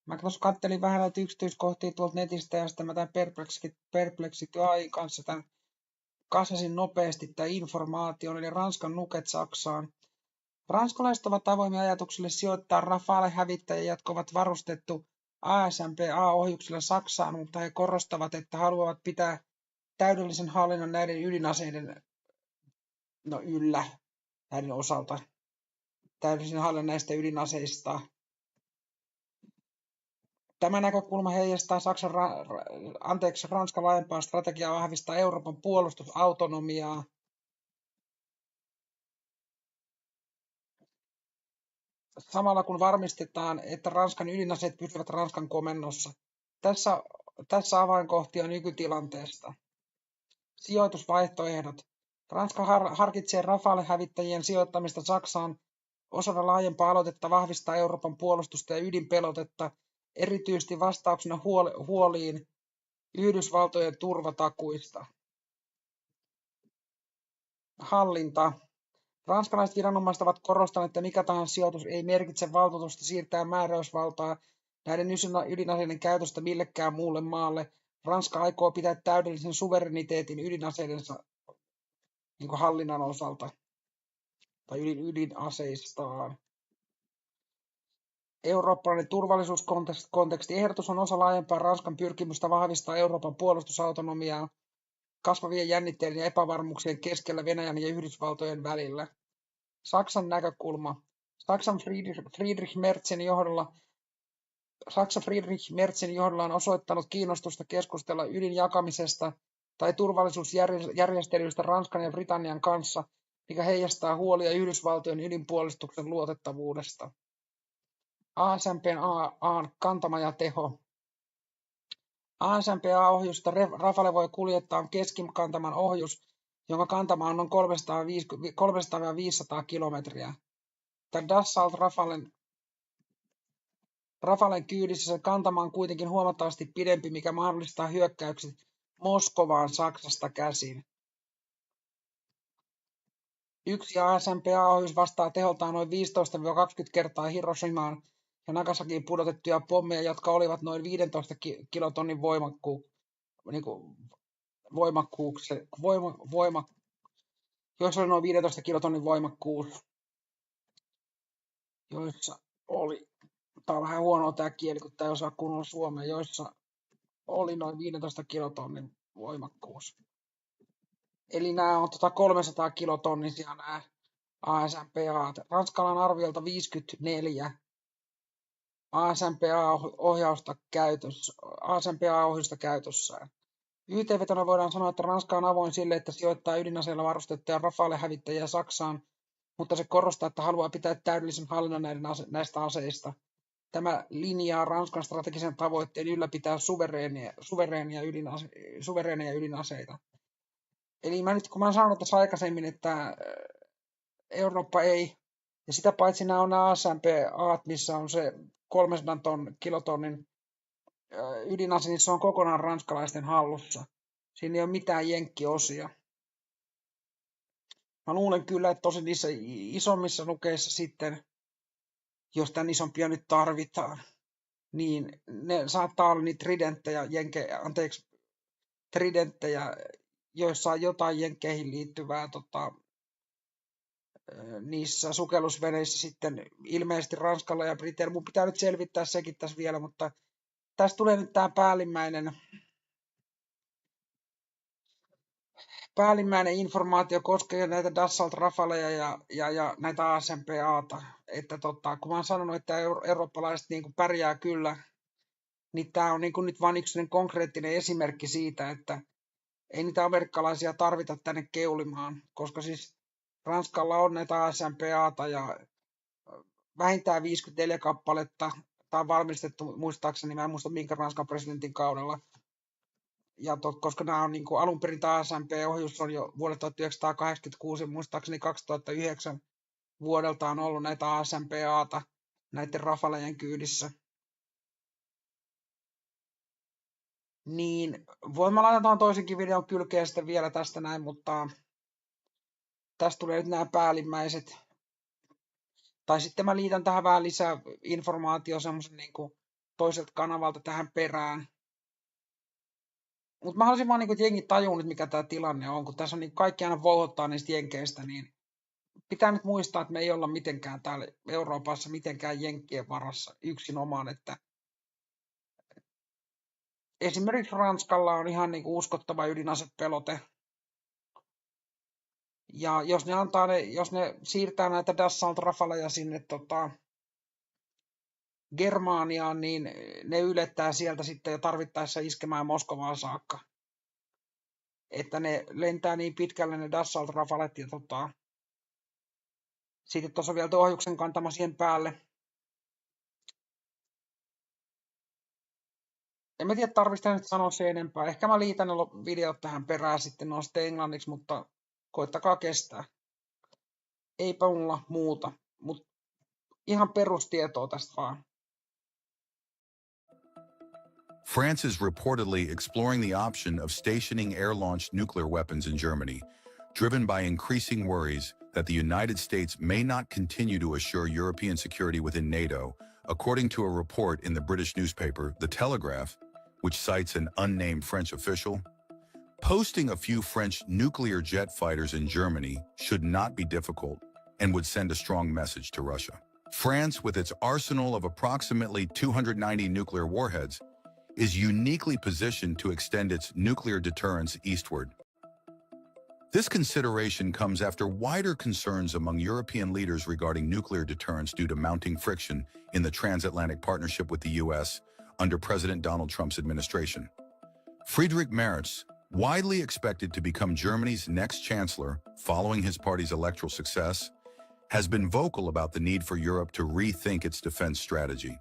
Mä tuossa kattelin vähän näitä yksityiskohtia tuolta netistä ja sitten mä tämän Perplexity AI:n kanssa tämän kasasin nopeasti tämän informaation, eli Ranskan nuket Saksaan. Ranskalaiset ovat avoimia ajatuksille sijoittaa Rafale-hävittäjiä, jotka ovat varustettu ASMP-A-ohjuksilla Saksaan, mutta he korostavat, että haluavat pitää täydellisen hallinnan näiden ydinaseiden yllä näiden osalta. Täydellisen hallinnan näistä ydinaseista. Tämä näkökulma heijastaa Ranskan laajempaa strategiaa vahvistaa Euroopan puolustusautonomiaa. Samalla kun varmistetaan, että Ranskan ydinaseet pysyvät Ranskan komennossa. Tässä avainkohtia nykytilanteesta. Sijoitusvaihtoehdot. Ranska harkitsee Rafale-hävittäjien sijoittamista Saksaan osana laajempaa aloitetta vahvistaa Euroopan puolustusta ja ydinpelotetta, erityisesti vastauksena huoliin Yhdysvaltojen turvatakuista. Hallinta. Ranskalaiset viranomaiset ovat korostaneet, että mikä tahansa sijoitus ei merkitse valtuutusta siirtää määräysvaltaa näiden ydinaseiden käytöstä millekään muulle maalle. Ranska aikoo pitää täydellisen suvereniteetin ydinaseidensa hallinnan osalta tai ydinaseistaan. Eurooppalainen turvallisuuskonteksti. Ehdotus on osa laajempaa Ranskan pyrkimystä vahvistaa Euroopan puolustusautonomiaa kasvavien jännitteiden ja epävarmuuksien keskellä Venäjän ja Yhdysvaltojen välillä. Saksan näkökulma. Saksa Friedrich Merzen johdolla on osoittanut kiinnostusta keskustella ydinjakamisesta tai turvallisuusjärjestelyistä Ranskan ja Britannian kanssa, mikä heijastaa huolia Yhdysvaltojen ydinpuolustuksen luotettavuudesta. ASMP-A:n kantama ja teho. ASMP-A-ohjusta Rafale voi kuljettaa keskikantaman ohjus, jonka kantama on noin 300-500 kilometriä. Tämä Dassault Rafalen kyydissä sen kantama on kuitenkin huomattavasti pidempi, mikä mahdollistaa hyökkäykset Moskovaan Saksasta käsin. Yksi ASMP-A-ohjus vastaa teholtaan noin 15-20 kertaa Hiroshimaan ja Nagasakiin pudotettuja pommeja, jotka olivat noin 15 kilotonnin joissa oli noin 15 kilotonnin voimakkuus, joissa oli, tämä on vähän huonoa tämä kieli, kun tämä ei osaa kunnolla suomea, joissa oli noin 15 kilotonnin voimakkuus. Eli nämä on 300 kilotonnisia nämä ASMP-A. Ranskalla on arviolta 54 ASMP-A-ohjusta käytössään. Yhteenvetona voidaan sanoa, että Ranska on avoin sille, että sijoittaa ydinaseilla varustettuja Rafale-hävittäjiä Saksaan, mutta se korostaa, että haluaa pitää täydellisen hallinnan näistä aseista. Tämä linjaa Ranskan strategisen tavoitteen ylläpitää suvereeneja ydinaseita. Eli kun mä sanoin tässä aikaisemmin, että Eurooppa ei, ja sitä paitsi nämä on nämä ASMP-A:t, missä on se 300 kilotonnin ydinase, niin se on kokonaan ranskalaisten hallussa. Siinä ei ole mitään jenkkiosia. Mä luulen kyllä, että tosi niissä isommissa nukeissa sitten, jos tämän isompia nyt tarvitaan, niin ne saattaa olla niitä tridenttejä, joissa on jotain jenkkeihin liittyvää niissä sukellusveneissä sitten ilmeisesti Ranskalla ja Briteillä. Mun pitää nyt selvittää sekin tässä vielä, mutta tästä tulee nyt tämä päällimmäinen informaatio koskee näitä Dassault Rafaleja ja näitä ASMP-A:ta. Että kun mä oon sanonut, että eurooppalaiset niin kuin pärjää kyllä, niin tämä on niin kuin nyt vain yksi konkreettinen esimerkki siitä, että ei niitä amerikkalaisia tarvita tänne keulimaan, koska siis Ranskalla on näitä ASMP-A:ta ja vähintään 54 kappaletta. Tämä on valmistettu muistaakseni, mä en muista minkä Ranskan presidentin kaudella. Ja koska nämä on niin kuin alun perin tämä ASMP-ohjus on jo vuodelta 1986 ja muistaakseni 2009 vuodelta on ollut näitä ASMP-A:ta näiden Rafalejen kyydissä. Niin, voimme laittaa toisenkin videon kylkeen sitten vielä tästä näin, mutta tästä tulee nyt nämä päällimmäiset Tai sitten mä liitän tähän vähän lisää informaatiota semmoisen niin kuin toiselta kanavalta tähän perään. Mutta mä haluaisin vaan, niin kuin, että jengi tajuu nyt, mikä tämä tilanne on, kun tässä on niin kaikki aina vouhottaa niistä jenkeistä, niin pitää nyt muistaa, että me ei olla mitenkään täällä Euroopassa mitenkään jenkkien varassa yksinomaan, että esimerkiksi Ranskalla on ihan niin kuin uskottava ydinasepelote. Ja jos ne siirtää näitä Dassault Rafaleja sinne Germaniaan, niin ne ylettää sieltä sitten jo tarvittaessa iskemään Moskovaan saakka. Että ne lentää niin pitkälle ne Dassault Rafalet ja sitten tuossa on vielä tuo ohjuksen kantama siihen päälle. En mä tiedä, tarvitsen nyt sanoa se enempää. Ehkä mä liitän ne videot tähän perään sitten, ne on sitten englanniksi, mutta koittakaa kestää. Eipä mulla muuta, mutta ihan perustietoa tästä vaan. France is reportedly exploring the option of stationing air-launched nuclear weapons in Germany, driven by increasing worries that the United States may not continue to assure European security within NATO, according to a report in the British newspaper The Telegraph, which cites an unnamed French official. Posting a few French nuclear jet fighters in Germany should not be difficult and would send a strong message to Russia. France, with its arsenal of approximately 290 nuclear warheads, is uniquely positioned to extend its nuclear deterrence eastward. This consideration comes after wider concerns among European leaders regarding nuclear deterrence due to mounting friction in the transatlantic partnership with the U.S. under President Donald Trump's administration. Friedrich Merz, widely expected to become Germany's next chancellor following his party's electoral success, has been vocal about the need for Europe to rethink its defense strategy.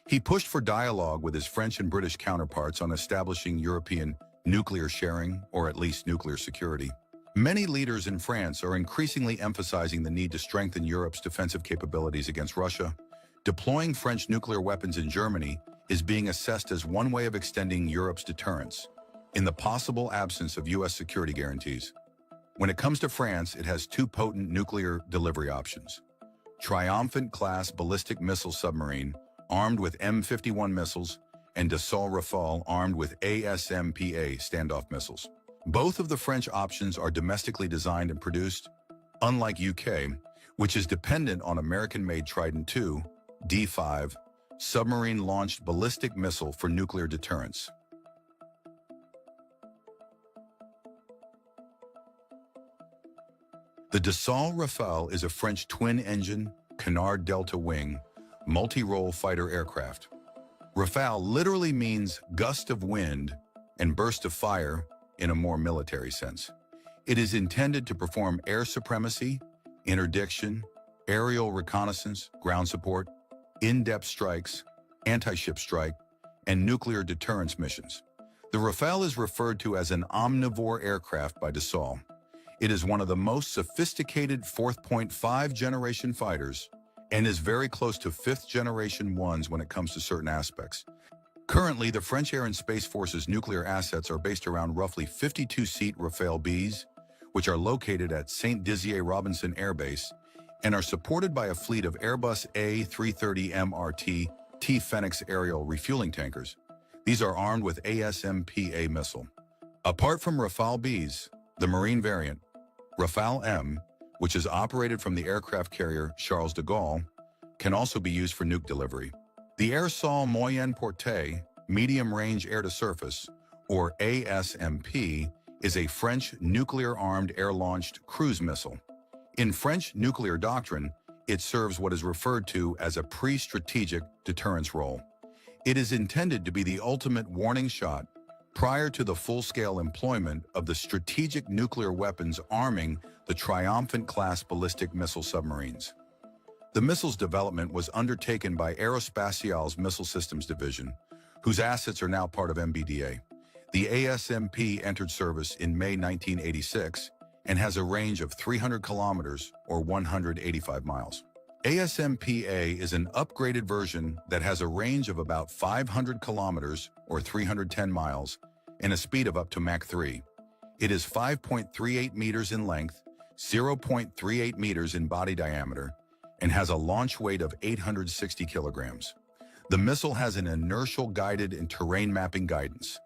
He pushed for dialogue with his French and British counterparts on establishing European nuclear sharing, or at least nuclear security. Many leaders in France are increasingly emphasizing the need to strengthen Europe's defensive capabilities against Russia. Deploying French nuclear weapons in Germany is being assessed as one way of extending Europe's deterrence, in the possible absence of U.S. security guarantees. When it comes to France, it has two potent nuclear delivery options: Triomphant-class ballistic missile submarine, armed with M51 missiles, and Dassault Rafale, armed with ASMP-A standoff missiles. Both of the French options are domestically designed and produced, unlike UK, which is dependent on American-made Trident II, D5, submarine-launched ballistic missile for nuclear deterrence. The Dassault Rafale is a French twin-engine, Canard Delta wing, multi-role fighter aircraft. Rafale literally means gust of wind and burst of fire in a more military sense. It is intended to perform air supremacy, interdiction, aerial reconnaissance, ground support, in-depth strikes, anti-ship strike, and nuclear deterrence missions. The Rafale is referred to as an omnivore aircraft by Dassault. It is one of the most sophisticated 4th generation fighters and is very close to 5th generation ones when it comes to certain aspects. Currently, the French Air and Space Force's nuclear assets are based around roughly 52-seat Rafale Bs, which are located at St. Dizier Robinson Air Base and are supported by a fleet of Airbus A330MRT T-Phoenix aerial refueling tankers. These are armed with ASMP-A missile. Apart from Rafale Bs, the Marine variant, Rafale M, which is operated from the aircraft carrier Charles de Gaulle, can also be used for nuke delivery. The Air-Sol Moyenne Portée, medium-range air-to-surface, or ASMP, is a French nuclear-armed air-launched cruise missile. In French nuclear doctrine, it serves what is referred to as a pre-strategic deterrence role. It is intended to be the ultimate warning shot prior to the full-scale employment of the strategic nuclear weapons arming the Triomphant-class ballistic missile submarines. The missile's development was undertaken by Aerospatiale's Missile Systems Division, whose assets are now part of MBDA. The ASMP entered service in May 1986 and has a range of 300 kilometers or 185 miles. ASMP-A is an upgraded version that has a range of about 500 kilometers or 310 miles and a speed of up to Mach 3. It is 5.38 meters in length, 0.38 meters in body diameter, and has a launch weight of 860 kilograms. The missile has an inertial guided and terrain mapping guidance.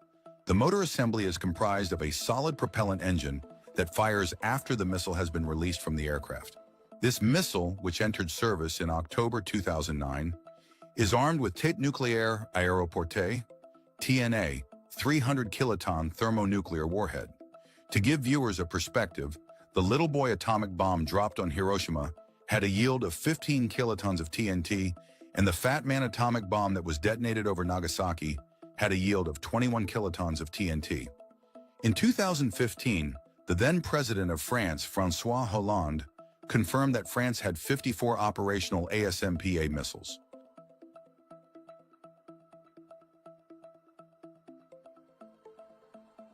The motor assembly is comprised of a solid propellant engine that fires after the missile has been released from the aircraft. This missile, which entered service in October 2009, is armed with Tête Nucléaire Aéroportée, TNA, 300 kiloton thermonuclear warhead. To give viewers a perspective, the Little Boy atomic bomb dropped on Hiroshima had a yield of 15 kilotons of TNT, and the Fat Man atomic bomb that was detonated over Nagasaki had a yield of 21 kilotons of TNT. In 2015, the then president of France, François Hollande, confirmed that France had 54 operational ASMP-A missiles.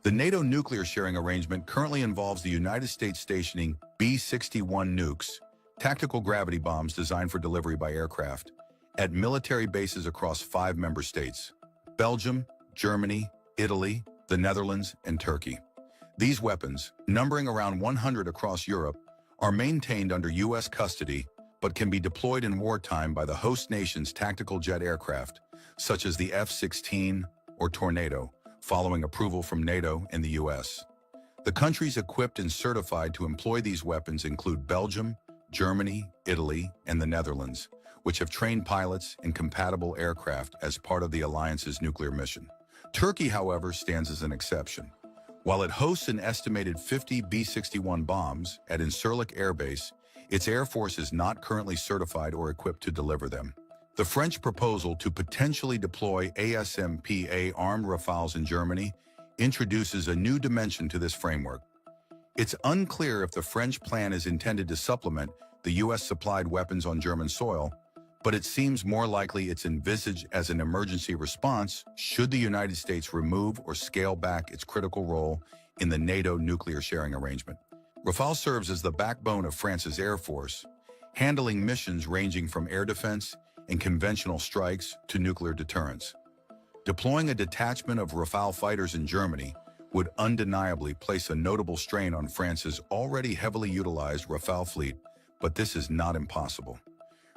The NATO nuclear sharing arrangement currently involves the United States stationing B-61 nukes, tactical gravity bombs designed for delivery by aircraft, at military bases across 5 member states: Belgium, Germany, Italy, the Netherlands, and Turkey. These weapons, numbering around 100 across Europe, are maintained under U.S. custody but can be deployed in wartime by the host nation's tactical jet aircraft, such as the F-16 or Tornado, following approval from NATO and the U.S. The countries equipped and certified to employ these weapons include Belgium, Germany, Italy, and the Netherlands, which have trained pilots and compatible aircraft as part of the alliance's nuclear mission. Turkey, however, stands as an exception. While it hosts an estimated 50 B-61 bombs at Incirlik Air Base, its air force is not currently certified or equipped to deliver them. The French proposal to potentially deploy ASMP-A armed Rafales in Germany introduces a new dimension to this framework. It's unclear if the French plan is intended to supplement the U.S.-supplied weapons on German soil, but it seems more likely it's envisaged as an emergency response should the United States remove or scale back its critical role in the NATO nuclear sharing arrangement. Rafale serves as the backbone of France's Air Force, handling missions ranging from air defense and conventional strikes to nuclear deterrence. Deploying a detachment of Rafale fighters in Germany would undeniably place a notable strain on France's already heavily utilized Rafale fleet, but this is not impossible.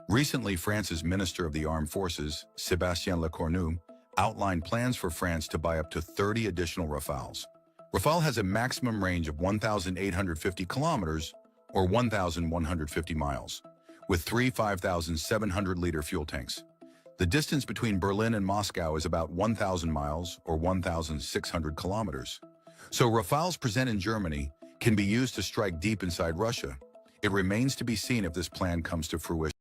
Recently, France's Minister of the Armed Forces, Sébastien Lecornu, outlined plans for France to buy up to 30 additional Rafales. Rafale has a maximum range of 1,850 kilometers or 1,150 miles, with 3 5,700-liter fuel tanks. The distance between Berlin and Moscow is about 1,000 miles or 1,600 kilometers. So Rafales present in Germany can be used to strike deep inside Russia. It remains to be seen if this plan comes to fruition.